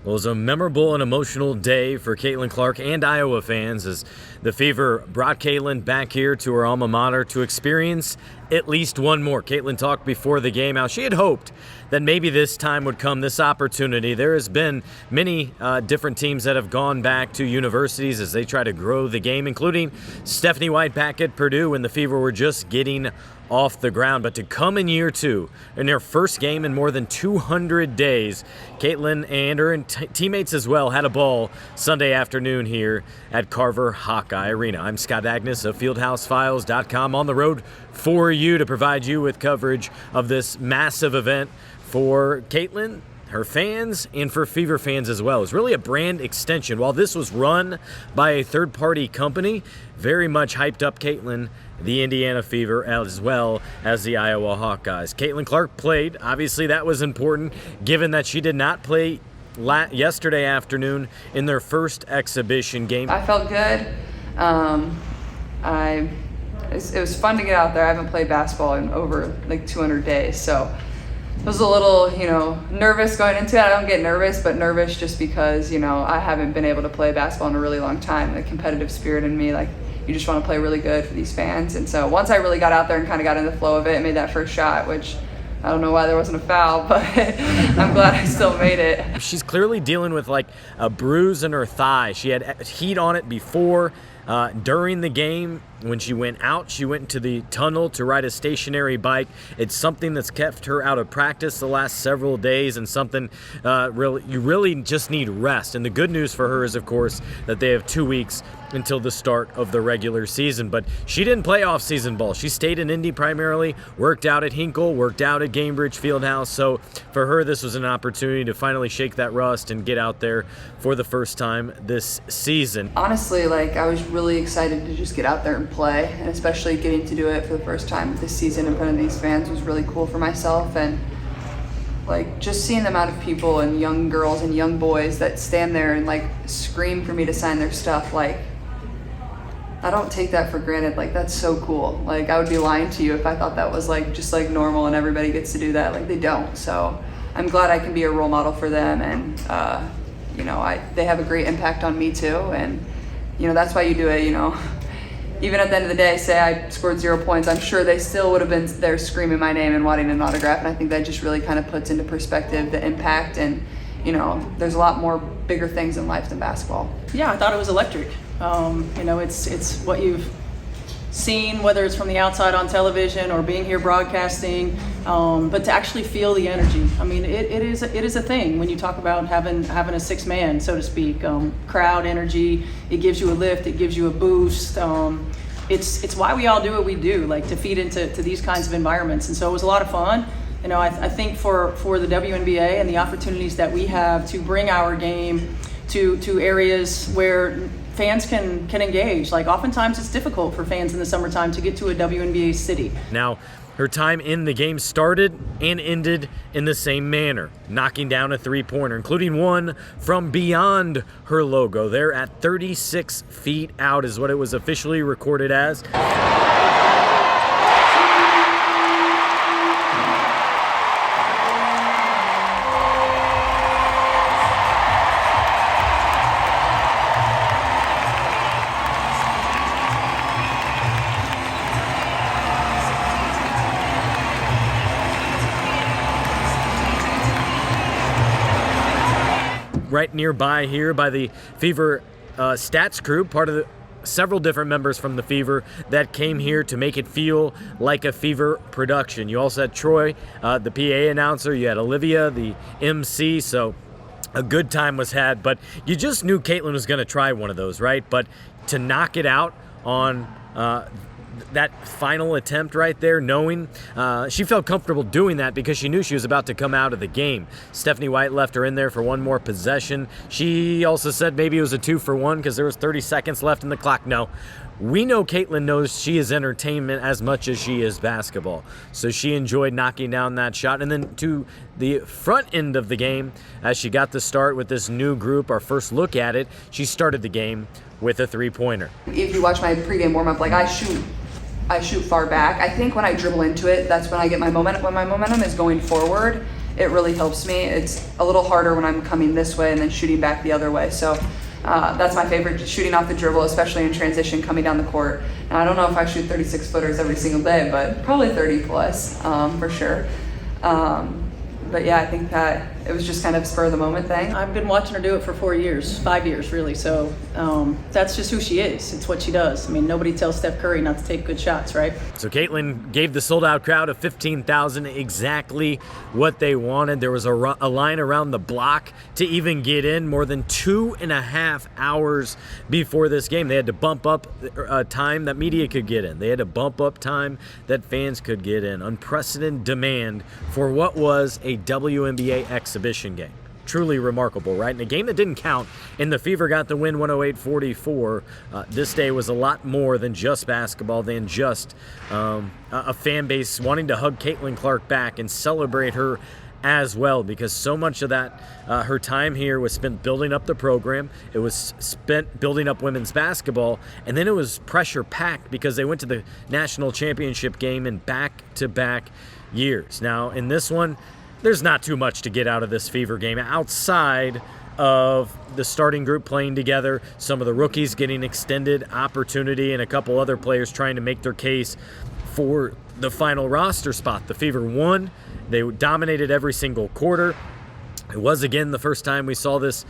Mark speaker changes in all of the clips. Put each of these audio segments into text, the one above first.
Speaker 1: Well, it was a memorable and emotional day for Caitlyn Clark and Iowa fans as the Fever brought Caitlyn back here to her alma mater to experience at least one more. Caitlyn talked before the game how she had hoped that maybe this time would come, this opportunity. There has been many different teams that have gone back to universities as they try to grow the game, including Stephanie White back at Purdue when the Fever were just getting off the ground. But to come in year two, in their first game in more than 200 days, Caitlyn and her teammates as well had a ball Sunday afternoon here at Carver Hawkeye Arena. I'm Scott Agness of FieldhouseFiles.com on the road for you to provide you with coverage of this massive event for Caitlyn, her fans, and for Fever fans as well. It's really a brand extension. While this was run by a third-party company, very much hyped up Caitlyn, the Indiana Fever, as well as the Iowa Hawkeyes. Caitlyn Clark played. Obviously, that was important, given that she did not play yesterday afternoon in their first exhibition game.
Speaker 2: I felt good. It was fun to get out there. I haven't played basketball in over like 200 days, so I was a little, nervous going into it. I don't get nervous, but nervous just because, I haven't been able to play basketball in a really long time. The competitive spirit in me, you just want to play really good for these fans. And so once I really got out there and kind of got in the flow of it and made that first shot, which I don't know why there wasn't a foul, but I'm glad I still made it.
Speaker 1: She's clearly dealing with a bruise in her thigh. She had heat on it before. During the game, when she went out, she went into the tunnel to ride a stationary bike. It's something that's kept her out of practice the last several days, and something you really just need rest. And the good news for her is, of course, that they have 2 weeks until the start of the regular season. But she didn't play off-season ball. She stayed in Indy primarily, worked out at Hinkle, worked out at Cambridge Fieldhouse. So for her, this was an opportunity to finally shake that rust and get out there for the first time this season.
Speaker 2: Honestly, I was really excited to just get out there and play, and especially getting to do it for the first time this season in front of these fans was really cool for myself. And just seeing the amount of people and young girls and young boys that stand there and scream for me to sign their stuff, I don't take that for granted. That's so cool. I would be lying to you if I thought that was just normal and everybody gets to do that. They don't. So I'm glad I can be a role model for them, and they have a great impact on me too. And that's why you do it. Even at the end of the day, say I scored 0 points, I'm sure they still would have been there screaming my name and wanting an autograph. And I think that just really kind of puts into perspective the impact. And there's a lot more bigger things in life than basketball.
Speaker 3: Yeah, I thought it was electric. It's what you've seen, whether it's from the outside on television or being here broadcasting, but to actually feel the energy. I mean, it is a thing when you talk about having a six man, so to speak, crowd energy. It gives you a lift, it gives you a boost. It's why we all do what we do, to feed into these kinds of environments. And so it was a lot of fun. I think for the WNBA and the opportunities that we have to bring our game to areas where fans can engage. Oftentimes it's difficult for fans in the summertime to get to a WNBA city.
Speaker 1: Now, her time in the game started and ended in the same manner, knocking down a three-pointer, including one from beyond her logo. There at 36 feet out is what it was officially recorded as. Right nearby here by the Fever stats crew, part of the several different members from the Fever that came here to make it feel like a Fever production. You also had Troy, the PA announcer. You had Olivia, the MC. So a good time was had, but you just knew Caitlyn was going to try one of those, right? But to knock it out on that final attempt right there, knowing she felt comfortable doing that because she knew she was about to come out of the game. Stephanie White left her in there for one more possession. She also said maybe it was a 2-for-1 because there was 30 seconds left in the clock. No, we know Caitlyn knows she is entertainment as much as she is basketball. So she enjoyed knocking down that shot. And then to the front end of the game, as she got the start with this new group, our first look at it, she started the game with a three-pointer.
Speaker 2: If you watch my pregame warm-up, I shoot far back. I think when I dribble into it, that's when I get my momentum. When my momentum is going forward, it really helps me. It's a little harder when I'm coming this way and then shooting back the other way. So that's my favorite, shooting off the dribble, especially in transition coming down the court. And I don't know if I shoot 36-footers every single day, but probably 30 plus for sure. But yeah, I think that it was just kind of spur of the moment thing.
Speaker 3: I've been watching her do it for 5 years really. So that's just who she is. It's what she does. I mean, nobody tells Steph Curry not to take good shots, right?
Speaker 1: So Caitlyn gave the sold-out crowd of 15,000 exactly what they wanted. There was a line around the block to even get in more than 2.5 hours before this game. They had to bump up time that media could get in. They had to bump up time that fans could get in. Unprecedented demand for what was a WNBA exhibition game. Truly remarkable, right? In a game that didn't count, and the Fever got the win 108-44. This day was a lot more than just basketball, than just a fan base wanting to hug Caitlyn Clark back and celebrate her as well, because so much of that, her time here was spent building up the program. It was spent building up women's basketball, and then it was pressure packed because they went to the national championship game in back-to-back years. Now, in this one, there's not too much to get out of this Fever game outside of the starting group playing together, some of the rookies getting extended opportunity, and a couple other players trying to make their case for the final roster spot. The Fever won. They dominated every single quarter. It was, again, the first time we saw this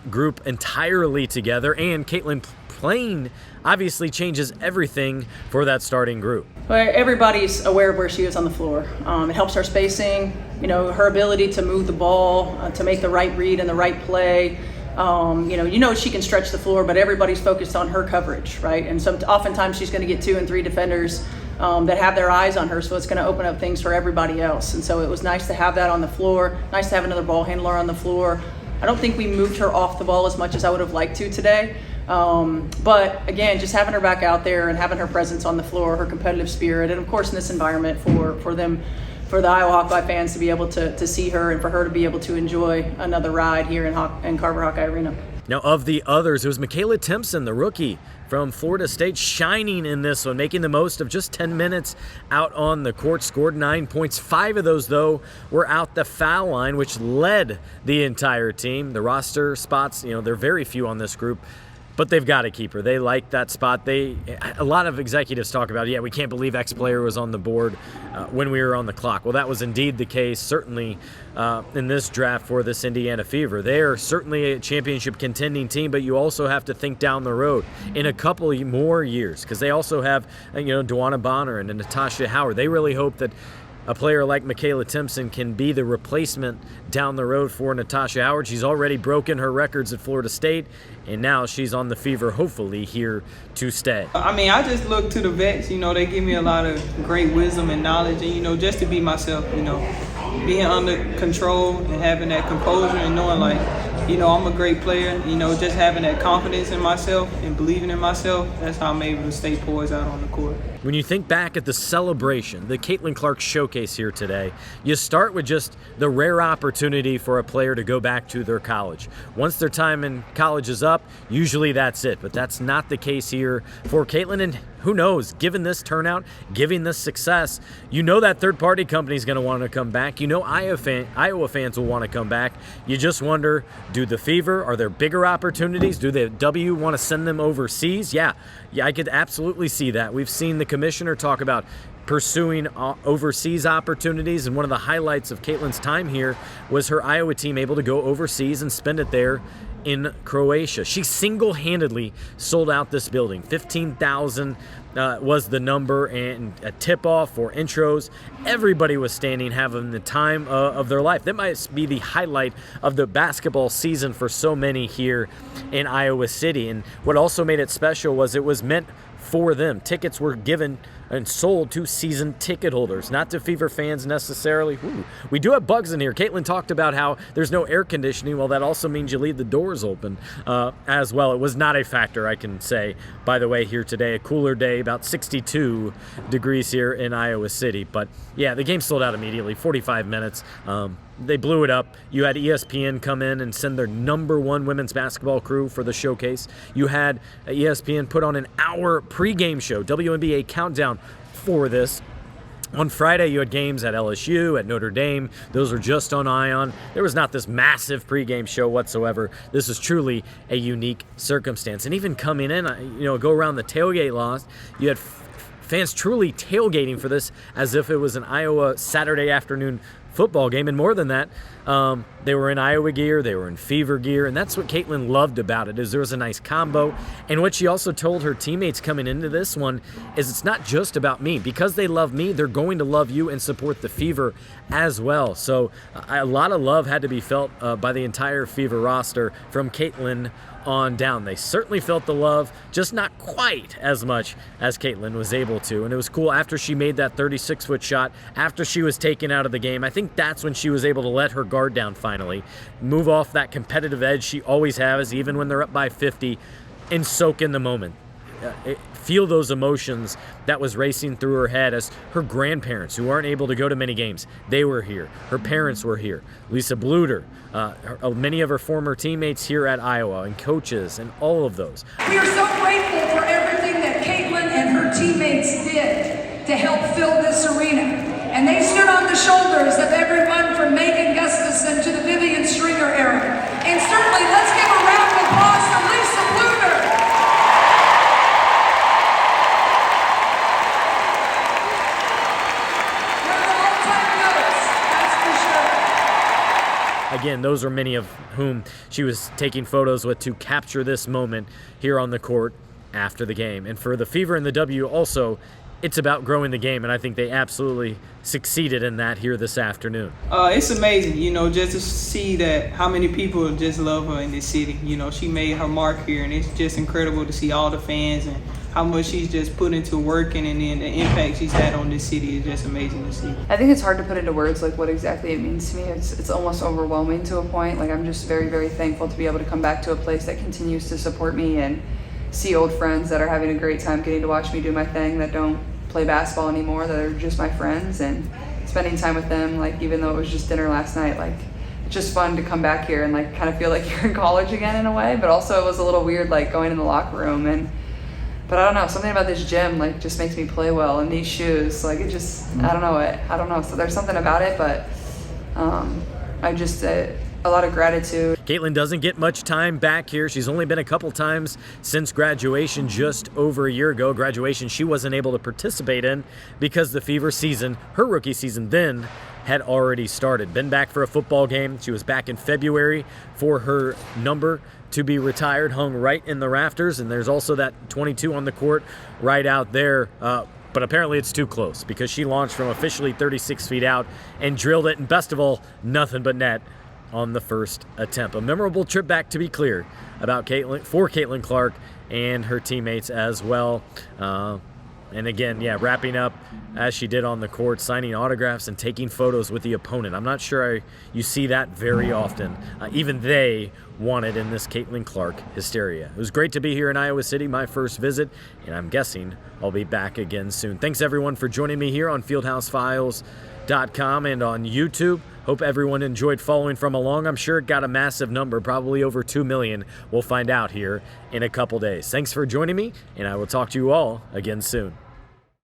Speaker 1: group entirely together, and Caitlyn playing obviously changes everything for that starting group.
Speaker 3: Well, everybody's aware of where she is on the floor. It helps her spacing, her ability to move the ball, to make the right read and the right play. She can stretch the floor, but everybody's focused on her coverage, right? And oftentimes she's going to get 2 and 3 defenders that have their eyes on her, so it's going to open up things for everybody else. And so it was nice to have that on the floor, nice to have another ball handler on the floor. I don't think we moved her off the ball as much as I would have liked to today. But again, just having her back out there and having her presence on the floor, her competitive spirit, and of course in this environment for the Iowa Hawkeye fans to be able to see her and for her to be able to enjoy another ride here in Carver Hawkeye Arena.
Speaker 1: Now, of the others, it was Makayla Timpson, the rookie from Florida State, shining in this one, making the most of just 10 minutes out on the court, scored 9 points. 5 of those, though, were out the foul line, which led the entire team. The roster spots, there are very few on this group, but they've got to keep her. They like that spot. A lot of executives talk about, we can't believe X player was on the board when we were on the clock. Well, that was indeed the case, certainly in this draft for this Indiana Fever. They are certainly a championship contending team, but you also have to think down the road in a couple more years, because they also have, Dewana Bonner and Natasha Howard. They really hope that a player like Makayla Timpson can be the replacement down the road for Natasha Howard. She's already broken her records at Florida State, and now she's on the Fever, hopefully here to stay.
Speaker 4: I just look to the vets. They give me a lot of great wisdom and knowledge, and, just to be myself, being under control and having that composure and knowing, I'm a great player, just having that confidence in myself and believing in myself, that's how I'm able to stay poised out on the court.
Speaker 1: When you think back at the celebration, the Caitlyn Clark showcase here today, you start with just the rare opportunity for a player to go back to their college. Once their time in college is up, usually that's it. But that's not the case here for Caitlyn. And who knows, given this turnout, given this success, that third-party company is going to want to come back. Iowa fans will want to come back. You just wonder, do the Fever, are there bigger opportunities? Do the W want to send them overseas? Yeah, I could absolutely see that. We've seen the commissioner talk about pursuing overseas opportunities, and one of the highlights of Caitlyn's time here was her Iowa team able to go overseas and spend it there in Croatia. She single-handedly sold out this building. 15,000 was the number, and a tip-off or intros. Everybody was standing, having the time of their life. That might be the highlight of the basketball season for so many here in Iowa City. And what also made it special was it was meant for them. Tickets were given and sold to season ticket holders, not to Fever fans necessarily. Ooh, we do have bugs in here. Caitlyn talked about how there's no air conditioning. Well, that also means you leave the doors open as well. It was not a factor, I can say, by the way, here today. A cooler day, about 62 degrees here in Iowa City. But yeah, the game sold out immediately, 45 minutes. They blew it up. You had ESPN come in and send their #1 women's basketball crew for the showcase. You had ESPN put on an hour pregame show, WNBA countdown for this. On Friday, you had games at LSU, at Notre Dame. Those were just on Ion. There was not this massive pregame show whatsoever. This was truly a unique circumstance. And even coming in, go around the tailgate loss, you had fans truly tailgating for this as if it was an Iowa Saturday afternoon football game. And more than that, they were in Iowa gear, they were in Fever gear, and that's what Caitlyn loved about it, is there was a nice combo. And what she also told her teammates coming into this one is it's not just about me. Because they love me, they're going to love you and support the Fever as well. So a lot of love had to be felt by the entire Fever roster from Caitlyn on down. They certainly felt the love, just not quite as much as Caitlyn was able to. And it was cool after she made that 36-foot shot, after she was taken out of the game. I think that's when she was able to let her guard down finally, move off that competitive edge she always has, even when they're up by 50, and soak in the moment. Feel those emotions that was racing through her head as her grandparents, who aren't able to go to many games, they were here. Her parents were here. Lisa Bluter, many of her former teammates here at Iowa, and coaches, and all of those.
Speaker 5: We are so grateful for everything that Caitlyn and her teammates did to help fill this arena. And they stood on the shoulders of everyone from Megan Gustafson to the Vivian Stringer era. And certainly, let's give a round of applause to Lisa Bluter.
Speaker 1: Again, those are many of whom she was taking photos with to capture this moment here on the court after the game. And for the Fever and the W also, it's about growing the game, and I think they absolutely succeeded in that here this afternoon.
Speaker 4: It's amazing, just to see that how many people just love her in this city. She made her mark here, and it's just incredible to see all the fans and how much she's just put into working, and then the impact she's had on this city is just amazing to see.
Speaker 2: I think it's hard to put into words like what exactly it means to me. It's almost overwhelming to a point. Like, I'm just very, very thankful to be able to come back to a place that continues to support me and see old friends that are having a great time getting to watch me do my thing, that don't play basketball anymore, that are just my friends, and spending time with them. Like, even though it was just dinner last night, like, it's just fun to come back here and like kind of feel like you're in college again in a way. But also it was a little weird, like going in the locker room, but I don't know, something about this gym like just makes me play well, and these shoes, like, it just, I don't know. So there's something about it, but I just a lot of gratitude.
Speaker 1: Caitlyn doesn't get much time back here. She's only been a couple times since graduation just over a year ago. Graduation she wasn't able to participate in because the Fever season, her rookie season then, had already started. Been back for a football game. She was back in February for her number to be retired, hung right in the rafters, and there's also that 22 on the court right out there. But apparently it's too close because she launched from officially 36 feet out and drilled it, and best of all, nothing but net on the first attempt. A memorable trip back, to be clear, about Caitlyn Clark and her teammates as well. And again, wrapping up as she did on the court, signing autographs and taking photos with the opponent. I'm not sure you see that very often. Even they wanted in this Caitlyn Clark hysteria. It was great to be here in Iowa City, my first visit, and I'm guessing I'll be back again soon. Thanks everyone for joining me here on FieldhouseFiles.com and on YouTube. Hope everyone enjoyed following from along. I'm sure it got a massive number, probably over 2 million. We'll find out here in a couple days. Thanks for joining me, and I will talk to you all again soon.